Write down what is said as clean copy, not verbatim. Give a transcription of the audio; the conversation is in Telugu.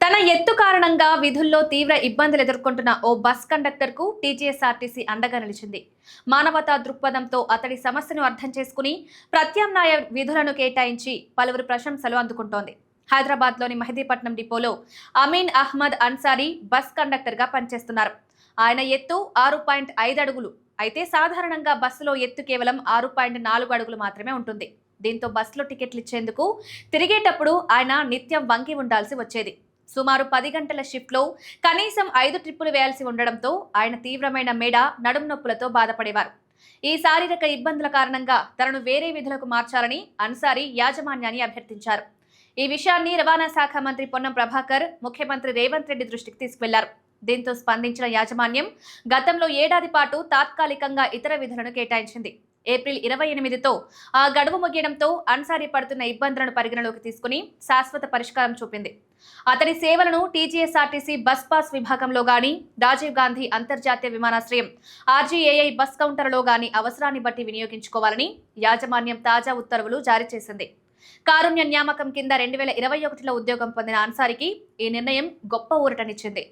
తన ఎత్తు కారణంగా విధుల్లో తీవ్ర ఇబ్బందులు ఎదుర్కొంటున్న ఓ బస్ కండక్టర్కు టీజీఎస్ఆర్టీసీ అండగా నిలిచింది. మానవతా దృక్పథంతో అతడి సమస్యను అర్థం చేసుకుని ప్రత్యామ్నాయ విధులను కేటాయించి పలువురు ప్రశంసలు అందుకుంటోంది. హైదరాబాద్లోని మెహదీపట్నం డిపోలో అమీన్ అహ్మద్ అన్సారీ బస్ కండక్టర్గా పనిచేస్తున్నారు. ఆయన ఎత్తు 6.5 అడుగులు. అయితే సాధారణంగా బస్సులో ఎత్తు కేవలం 6.4 అడుగులు మాత్రమే ఉంటుంది. దీంతో బస్సులో టికెట్లు ఇచ్చేందుకు తిరిగేటప్పుడు ఆయన నిత్యం వంగి ఉండాల్సి వచ్చేది. సుమారు 10 గంటల షిఫ్ట్లో కనీసం 5 ట్రిప్పులు వేయాల్సి ఉండడంతో ఆయన తీవ్రమైన మెడ, నడుం నొప్పులతో బాధపడేవారు. ఈ శారీరక ఇబ్బందుల కారణంగా తనను వేరే విధులకు మార్చాలని అన్సారీ యాజమాన్యాన్ని అభ్యర్థించారు. ఈ విషయాన్ని రవాణా శాఖ మంత్రి పొన్నం ప్రభాకర్ ముఖ్యమంత్రి రేవంత్ రెడ్డి దృష్టికి తీసుకెళ్లారు. దీంతో స్పందించిన యాజమాన్యం గతంలో ఏడాది పాటు తాత్కాలికంగా ఇతర విధులను కేటాయించింది. ఏప్రిల్ 28తో ఆ గడువు ముగియడంతో అన్సారీ పడుతున్న ఇబ్బందులను పరిగణలోకి తీసుకుని శాశ్వత పరిష్కారం చూపింది. అతడి సేవలను టీజీఎస్ఆర్టీసీ బస్ పాస్ విభాగంలో గాని, రాజీవ్ గాంధీ అంతర్జాతీయ విమానాశ్రయం ఆర్జీఏఐ బస్ కౌంటర్లో గాని అవసరాన్ని బట్టి వినియోగించుకోవాలని యాజమాన్యం తాజా ఉత్తర్వులు జారీ చేసింది. కారుణ్య నియామకం కింద 2021లో ఉద్యోగం పొందిన అన్సారీకి ఈ నిర్ణయం గొప్ప ఊరటనిచ్చింది.